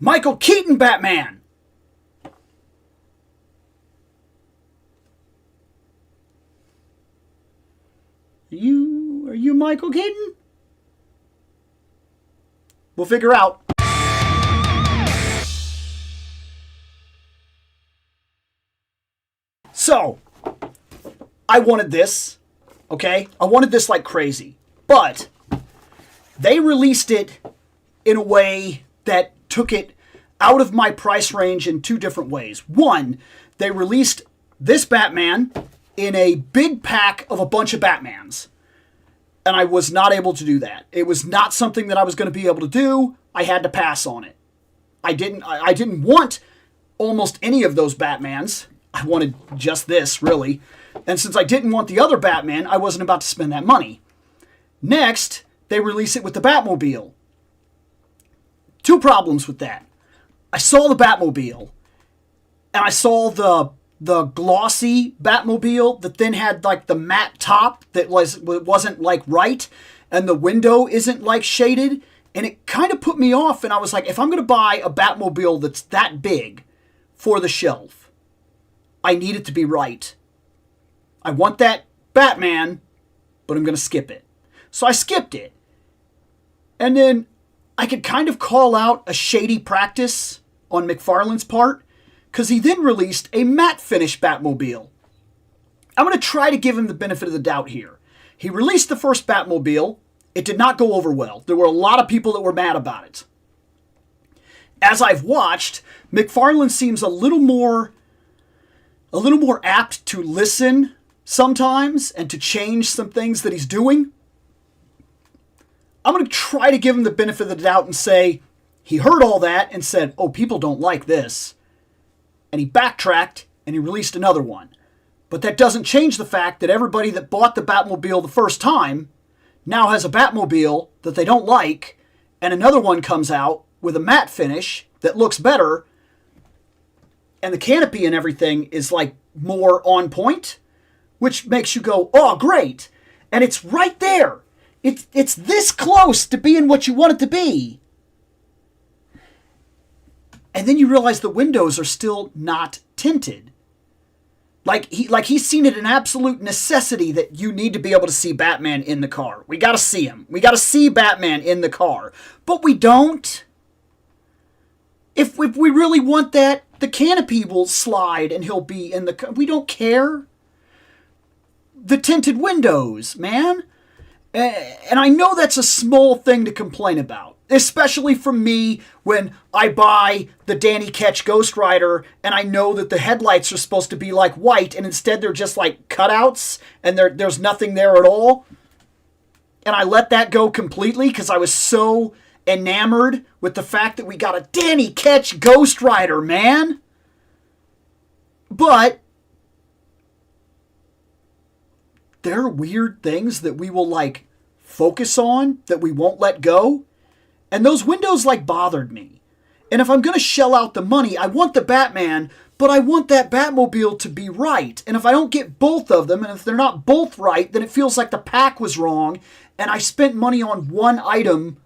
Michael Keaton Batman. Are you Michael Keaton? We'll figure out. So, I wanted this, okay? I wanted this like crazy. But they released it in a way that took it out of my price range in two different ways. One, they released this Batman in a big pack of a bunch of Batmans. And I was not able to do that. It was not something that I was going to be able to do. I had to pass on it. I didn't want almost any of those Batmans. I wanted just this, really. And since I didn't want the other Batman, I wasn't about to spend that money. Next, they release it with the Batmobile. Two problems with that. I saw the Batmobile, and I saw the glossy Batmobile that then had like the matte top that wasn't like right, and the window isn't like shaded, and it kind of put me off. And I was like, if I'm going to buy a Batmobile that's that big for the shelf, I need it to be right. I want that Batman, but I'm going to skip it. So I skipped it. And then I could kind of call out a shady practice on McFarlane's part, because he then released a matte finish Batmobile. I'm going to try to give him the benefit of the doubt here. He released the first Batmobile. It did not go over well. There were a lot of people that were mad about it. As I've watched, McFarlane seems a little more apt to listen sometimes and to change some things that he's doing. I'm going to try to give him the benefit of the doubt and say he heard all that and said, oh, people don't like this. And he backtracked and he released another one. But that doesn't change the fact that everybody that bought the Batmobile the first time now has a Batmobile that they don't like, and another one comes out with a matte finish that looks better, and the canopy and everything is like more on point, which makes you go, oh, great. And it's right there. It's this close to being what you want it to be. And then you realize the windows are still not tinted. Like he's seen it an absolute necessity that you need to be able to see Batman in the car. We got to see him. We got to see Batman in the car. But we don't. If we really want that, the canopy will slide and he'll be in the car. We don't care. The tinted windows, man. And I know that's a small thing to complain about, especially from me when I buy the Danny Ketch Ghost Rider and I know that the headlights are supposed to be like white and instead they're just like cutouts and there's nothing there at all. And I let that go completely because I was so enamored with the fact that we got a Danny Ketch Ghost Rider, man. But there are weird things that we will like focus on that we won't let go. And those windows like bothered me. And if I'm going to shell out the money, I want the Batman, but I want that Batmobile to be right. And if I don't get both of them, and if they're not both right, then it feels like the pack was wrong. And I spent money on one item.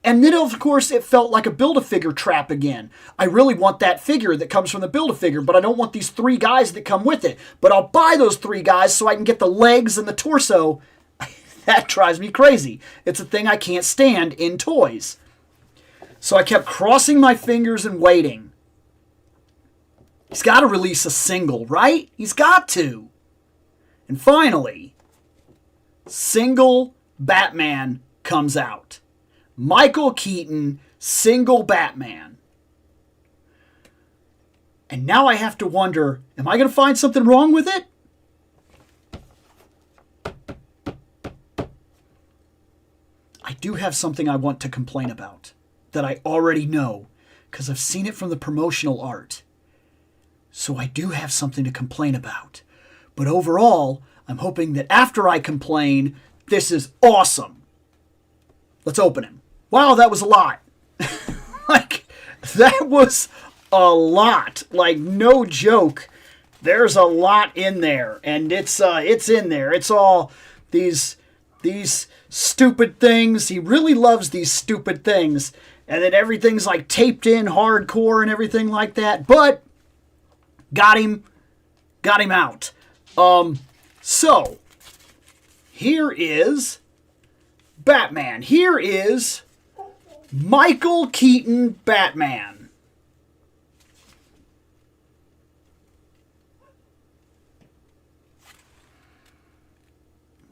And then, of course, it felt like a Build-A-Figure trap again. I really want that figure that comes from the Build-A-Figure, but I don't want these three guys that come with it. But I'll buy those three guys so I can get the legs and the torso. That drives me crazy. It's a thing I can't stand in toys. So I kept crossing my fingers and waiting. He's got to release a single, right? He's got to. And finally, single Batman comes out. Michael Keaton, single Batman. And now I have to wonder, am I going to find something wrong with it? I do have something I want to complain about that I already know because I've seen it from the promotional art. So I do have something to complain about. But overall, I'm hoping that after I complain, this is awesome. Let's open him. Wow, that was a lot. Like, that was a lot. Like, no joke. There's a lot in there. And it's in there. It's all these stupid things. He really loves these stupid things. And then everything's like taped in hardcore and everything like that. But got him out. So here is Batman. Here is Michael Keaton Batman.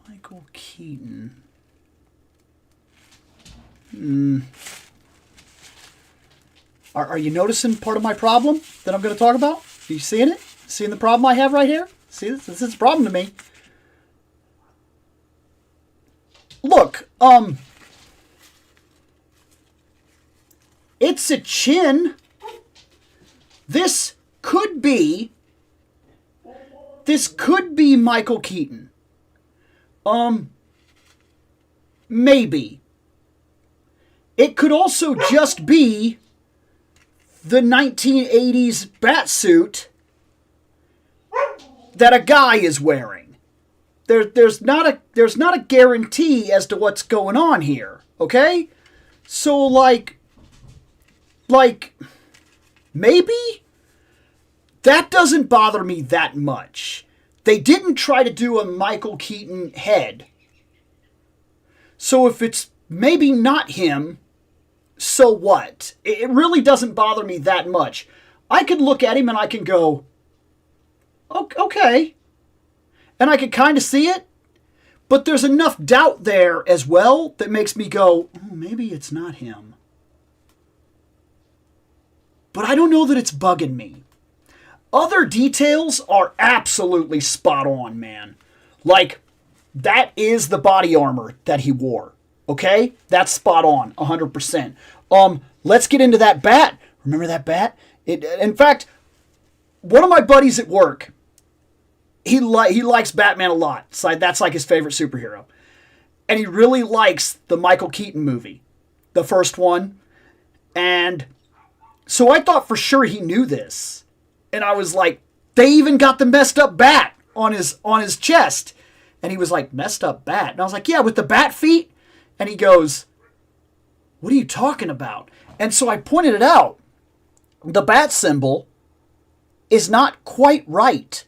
Michael Keaton. Are you noticing part of my problem that I'm going to talk about? Are you seeing it? Seeing the problem I have right here? See, this is a problem to me. Look, it's a chin. This could be Michael Keaton. Maybe. It could also just be the 1980s batsuit that a guy is wearing. There's not a guarantee as to what's going on here, okay? So like maybe that doesn't bother me that much. They didn't try to do a Michael Keaton head. So if it's maybe not him, so what? It really doesn't bother me that much. I could look at him and I can go, okay. And I can kind of see it. But there's enough doubt there as well that makes me go, maybe it's not him. But I don't know that it's bugging me. Other details are absolutely spot on, man. Like, that is the body armor that he wore. Okay? That's spot on, 100%. Let's get into that bat. Remember that bat? In fact, one of my buddies at work, he likes Batman a lot. So that's like his favorite superhero. And he really likes the Michael Keaton movie. The first one. And so I thought for sure he knew this. And I was like, they even got the messed up bat on his chest. And he was like, messed up bat? And I was like, yeah, with the bat feet? And he goes, what are you talking about? And so I pointed it out. The bat symbol is not quite right.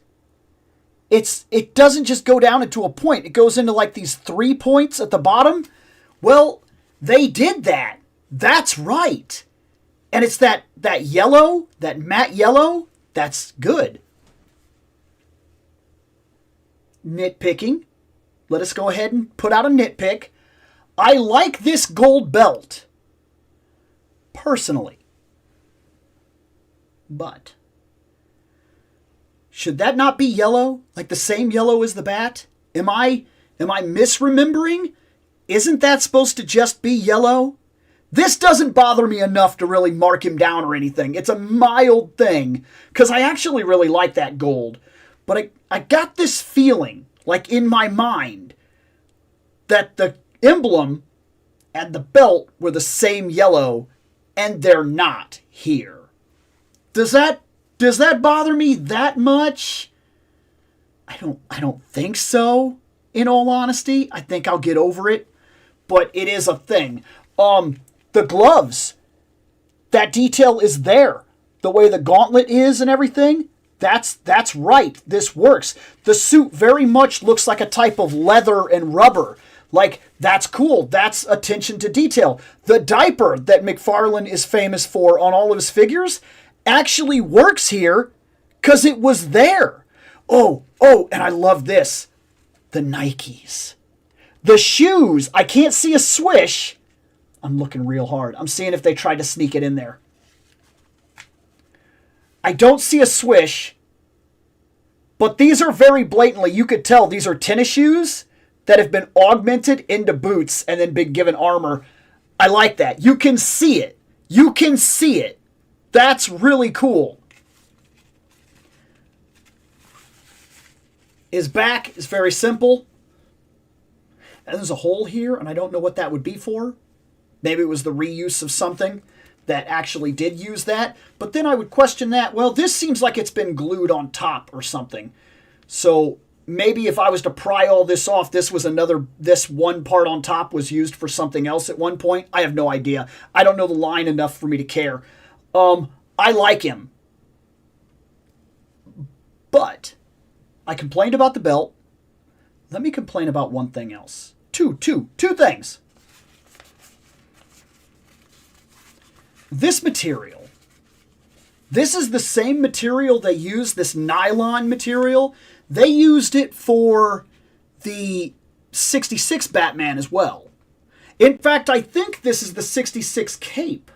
It doesn't just go down into a point. It goes into like these 3 points at the bottom. Well, they did that. That's right. And it's that yellow, that matte yellow. That's good. Nitpicking. Let us go ahead and put out a nitpick. I like this gold belt. Personally. But should that not be yellow? Like the same yellow as the bat? Am I misremembering? Isn't that supposed to just be yellow? This doesn't bother me enough to really mark him down or anything. It's a mild thing. Because I actually really like that gold. But I got this feeling, like in my mind, that the emblem and the belt were the same yellow, and they're not here. Does that bother me that much? I don't think so, in all honesty. I think I'll get over it. But it is a thing. The gloves, that detail is there. The way the gauntlet is and everything, that's right. This works. The suit very much looks like a type of leather and rubber. Like, that's cool. That's attention to detail. The diaper that McFarlane is famous for on all of his figures actually works here because it was there. Oh, and I love this. The Nikes. The shoes. I can't see a swish. I'm looking real hard. I'm seeing if they tried to sneak it in there. I don't see a swish, but these are very blatantly, you could tell these are tennis shoes that have been augmented into boots and then been given armor. I like that. You can see it. You can see it. That's really cool. His back is very simple. And there's a hole here, and I don't know what that would be for. Maybe it was the reuse of something that actually did use that. But then I would question that. Well, this seems like it's been glued on top or something. So maybe if I was to pry all this off, this one part on top was used for something else at one point. I have no idea. I don't know the line enough for me to care. I like him. But I complained about the belt. Let me complain about one thing else. Two things. This material. This is the same material they use, this nylon material. They used it for the 66 Batman as well. In fact, I think this is the 66 cape.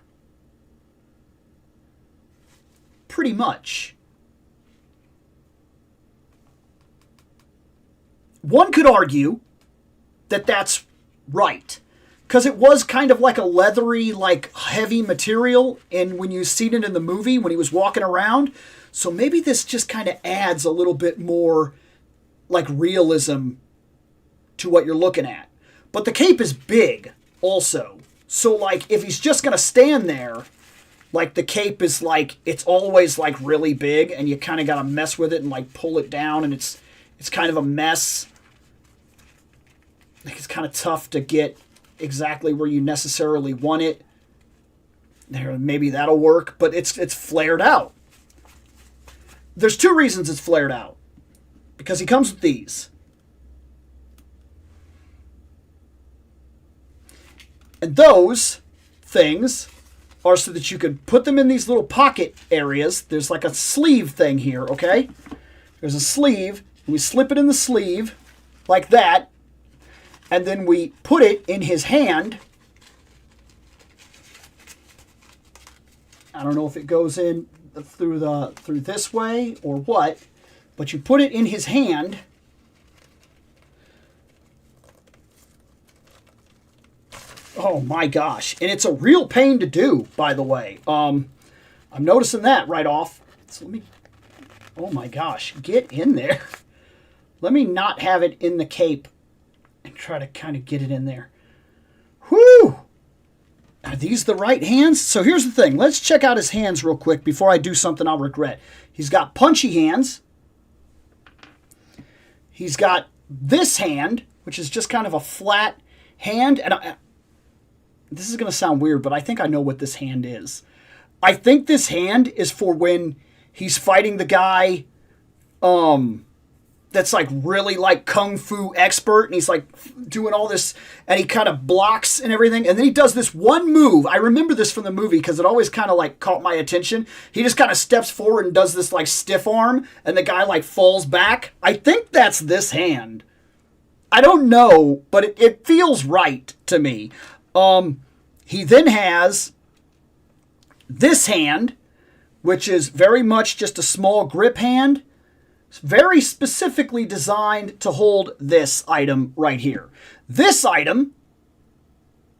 Pretty much. One could argue that that's right, because it was kind of like a leathery, like heavy material when you seen it in the movie when he was walking around. So maybe this just kind of adds a little bit more like realism to what you're looking at. But the cape is big also. So like if he's just going to stand there, like the cape is like, it's always like really big and you kind of got to mess with it and like pull it down, and it's kind of a mess. Like it's kind of tough to get exactly where you necessarily want it. There, maybe that'll work, but it's flared out. There's two reasons it's flared out. Because he comes with these. And those things are so that you could put them in these little pocket areas. There's like a sleeve thing here, okay? There's a sleeve. We slip it in the sleeve like that. And then we put it in his hand. I don't know if it goes in through this way or what, but you put it in his hand. Oh my gosh. And it's a real pain to do, by the way. I'm noticing that right off. So oh my gosh, get in there. Let me not have it in the cape and try to kind of get it in there. Whew! Are these the right hands? So here's the thing. Let's check out his hands real quick before I do something I'll regret. He's got punchy hands. He's got this hand, which is just kind of a flat hand. And this is going to sound weird, but I think I know what this hand is. I think this hand is for when he's fighting the guy that's like really like kung fu expert, and he's like doing all this, and he kind of blocks and everything, and then he does this one move. I remember this from the movie because it always kind of like caught my attention. He just kind of steps forward and does this like stiff arm, and the guy like falls back. I think that's this hand. I don't know, but it feels right to me. He then has this hand, which is very much just a small grip hand. It's very specifically designed to hold this item right here. This item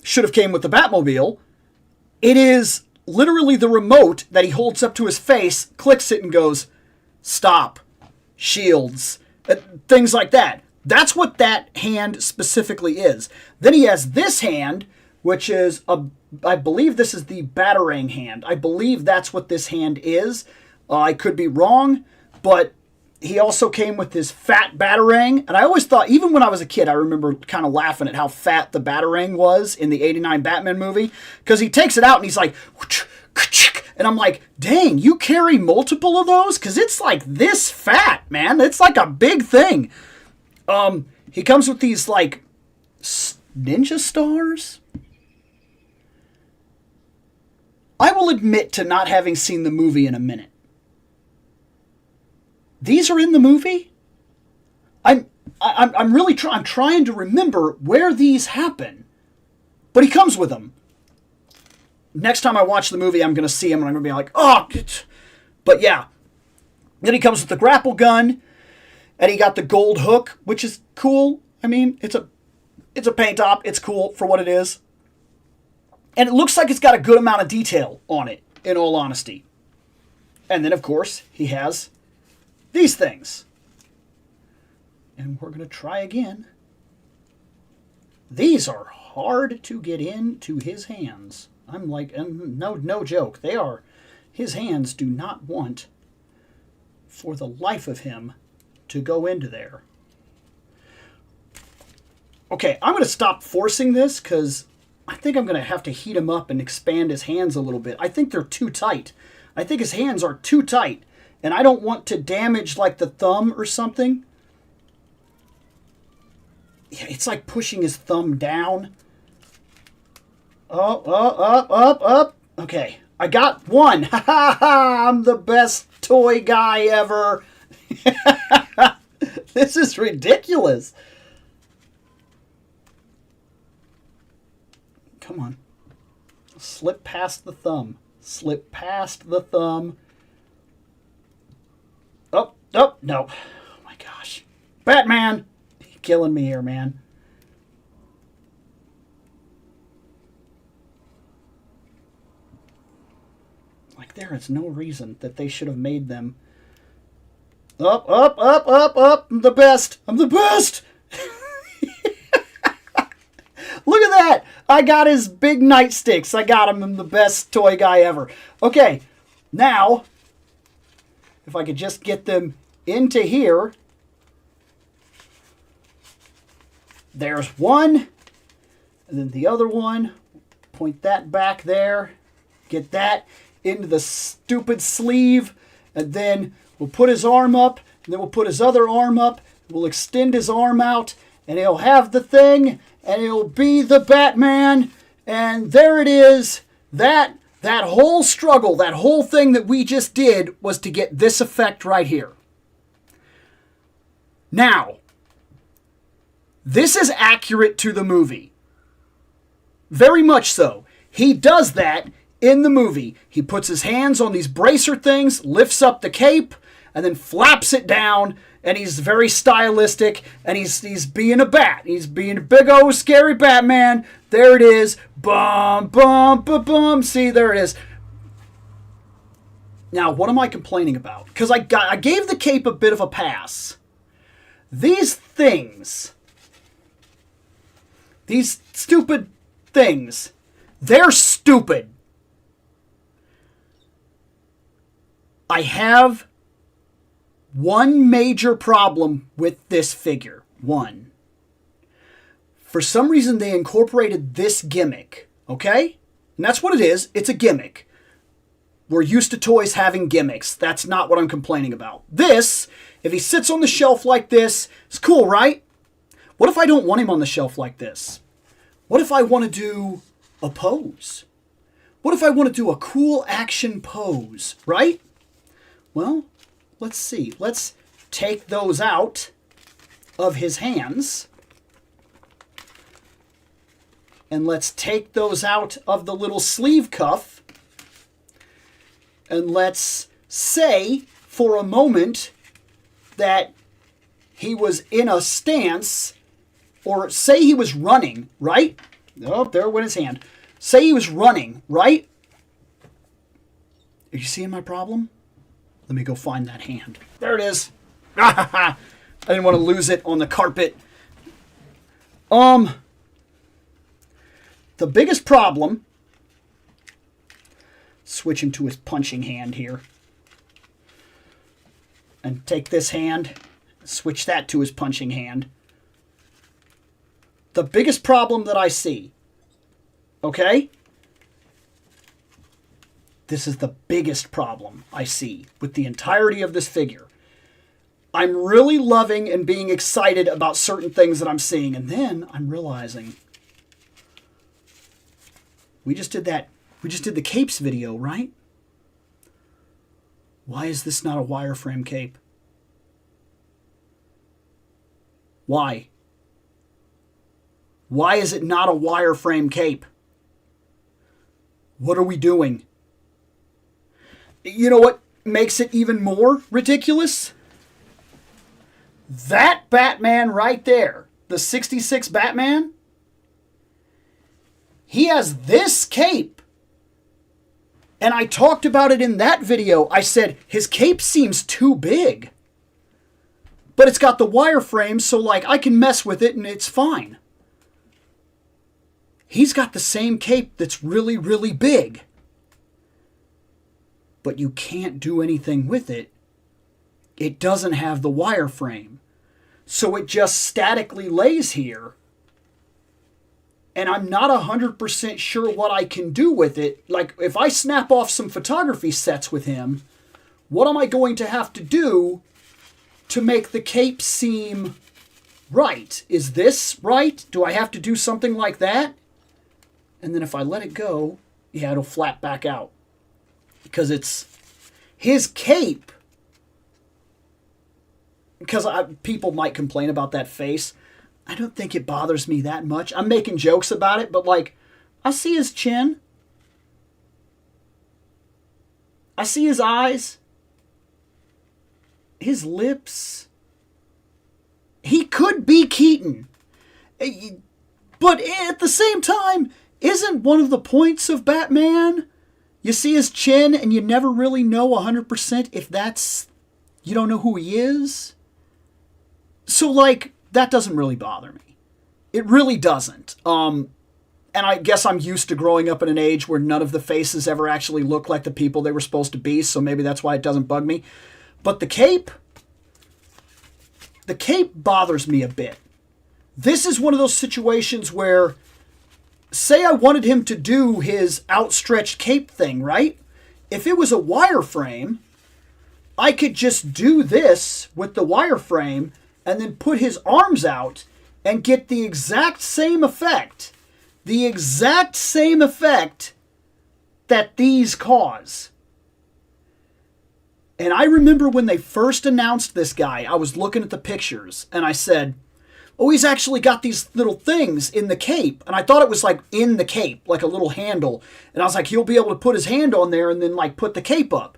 should have came with the Batmobile. It is literally the remote that he holds up to his face, clicks it, and goes, stop, shields, things like that. That's what that hand specifically is. Then he has this hand, which is, I believe this is the Batarang hand. I believe that's what this hand is. I could be wrong, but he also came with this fat Batarang. And I always thought, even when I was a kid, I remember kind of laughing at how fat the Batarang was in the 89 Batman movie. Because he takes it out and he's like, and I'm like, dang, you carry multiple of those? Because it's like this fat, man. It's like a big thing. He comes with these like ninja stars. I will admit to not having seen the movie in a minute. These are in the movie? I'm really trying to remember where these happen. But he comes with them. Next time I watch the movie, I'm going to see him and I'm going to be like, oh. But yeah. Then he comes with the grapple gun. And he got the gold hook, which is cool. I mean, it's a paint top. It's cool for what it is. And it looks like it's got a good amount of detail on it, in all honesty. And then, of course, he has these things. And we're going to try again. These are hard to get into his hands. I'm like, no joke. They are, his hands do not want, for the life of him, to go into there. Okay, I'm going to stop forcing this because I think I'm going to have to heat him up and expand his hands a little bit. I think they're too tight. I think his hands are too tight. And I don't want to damage like the thumb or something. Yeah, it's like pushing his thumb down. Oh, up. Okay, I got one. Ha ha ha! I'm the best toy guy ever. This is ridiculous. Come on. Slip past the thumb. Slip past the thumb. Oh, no. Oh my gosh. Batman! You're killing me here, man. Like, there is no reason that they should have made them. Up. I'm the best. I'm the best. Look at that. I got his big nightsticks. I got him. I'm the best toy guy ever. Okay. Now, if I could just get them into here. There's one. And then the other one. Point that back there. Get that into the stupid sleeve. And then we'll put his arm up. And then we'll put his other arm up. We'll extend his arm out. And he'll have the thing. And he'll be the Batman. And there it is. That whole struggle, that whole thing that we just did was to get this effect right here. Now, this is accurate to the movie. Very much so. He does that in the movie. He puts his hands on these bracer things, lifts up the cape, and then flaps it down, and he's very stylistic, and he's being a bat. He's being a big old scary Batman. There it is. Bum, bum, bum, bum. See, there it is. Now, what am I complaining about? Because I gave the cape a bit of a pass. These things, these stupid things, they're stupid. I have one major problem with this figure. One. For some reason, they incorporated this gimmick, okay? And that's what it is. It's a gimmick. We're used to toys having gimmicks. That's not what I'm complaining about. This, if he sits on the shelf like this, it's cool, right? What if I don't want him on the shelf like this? What if I want to do a pose? What if I want to do a cool action pose, right? Well, let's see. Let's take those out of his hands. And let's take those out of the little sleeve cuff. And let's say for a moment that he was in a stance, or say he was running, right? Oh, there went his hand. Say he was running, right? Are you seeing my problem? Let me go find that hand. There it is. I didn't want to lose it on the carpet. The biggest problem, switch him to his punching hand here. And take this hand, switch that to his punching hand. The biggest problem that I see, okay? This is the biggest problem I see with the entirety of this figure. I'm really loving and being excited about certain things that I'm seeing, and then I'm realizing we just did the capes video, right? Why is this not a wireframe cape? Why? Why is it not a wireframe cape? What are we doing? You know what makes it even more ridiculous? That Batman right there, the 66 Batman, he has this cape. And I talked about it in that video. I said, his cape seems too big. But it's got the wireframe, so like I can mess with it and it's fine. He's got the same cape that's really, really big. But you can't do anything with it. It doesn't have the wireframe. So it just statically lays here and I'm not 100% sure what I can do with it. Like, if I snap off some photography sets with him, what am I going to have to do to make the cape seem right? Is this right? Do I have to do something like that? And then if I let it go, yeah, it'll flat back out. Because it's his cape. Because people might complain about that face. I don't think it bothers me that much. I'm making jokes about it, but like, I see his chin. I see his eyes. His lips. He could be Keaton. But at the same time, isn't one of the points of Batman, you see his chin and you never really know 100% if that's, you don't know who he is? So like, that doesn't really bother me. It really doesn't. And I guess I'm used to growing up in an age where none of the faces ever actually look like the people they were supposed to be, so maybe that's why it doesn't bug me. But the cape bothers me a bit. This is one of those situations where, say I wanted him to do his outstretched cape thing, right? If it was a wireframe, I could just do this with the wireframe and then put his arms out and get the exact same effect. The exact same effect that these cause. And I remember when they first announced this guy, I was looking at the pictures and I said, oh, he's actually got these little things in the cape. And I thought it was like in the cape, like a little handle. And I was like, he'll be able to put his hand on there and then like put the cape up.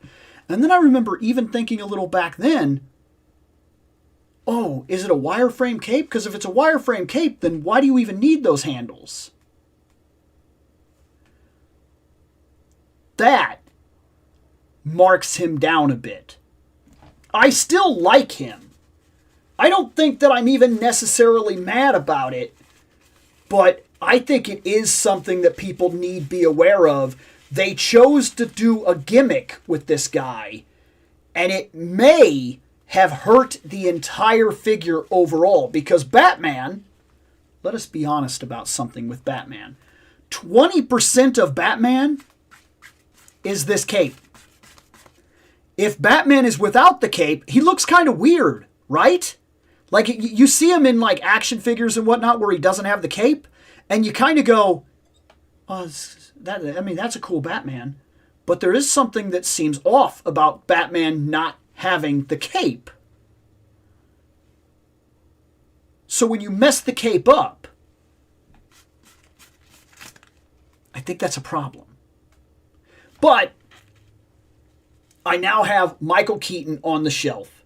And then I remember even thinking a little back then, oh, is it a wireframe cape? Because if it's a wireframe cape, then why do you even need those handles? That marks him down a bit. I still like him. I don't think that I'm even necessarily mad about it, but I think it is something that people need to be aware of. They chose to do a gimmick with this guy, and it may have hurt the entire figure overall, because Batman, let us be honest about something with Batman, 20% of Batman is this cape. If Batman is without the cape, he looks kind of weird, right? Like, you see him in like action figures and whatnot where he doesn't have the cape, and you kind of go, oh, that's a cool Batman. But there is something that seems off about Batman not having the cape. So when you mess the cape up, I think that's a problem. But I now have Michael Keaton on the shelf,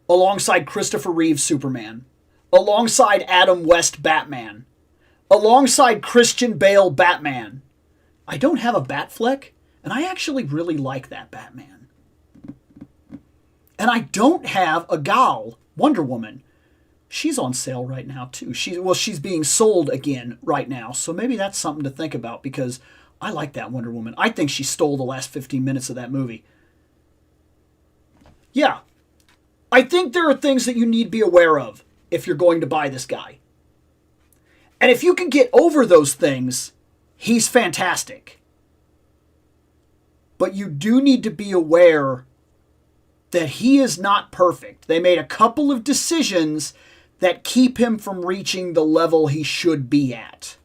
alongside Christopher Reeve's Superman, alongside Adam West Batman, alongside Christian Bale Batman. I don't have a Batfleck, and I actually really like that Batman. And I don't have a Gal, Wonder Woman. She's on sale right now, too. She's being sold again right now, so maybe that's something to think about, because I like that Wonder Woman. I think she stole the last 15 minutes of that movie. Yeah. I think there are things that you need to be aware of if you're going to buy this guy. And if you can get over those things, he's fantastic. But you do need to be aware that he is not perfect. They made a couple of decisions that keep him from reaching the level he should be at.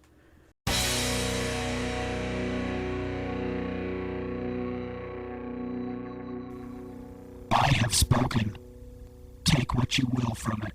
I have spoken. Take what you will from it.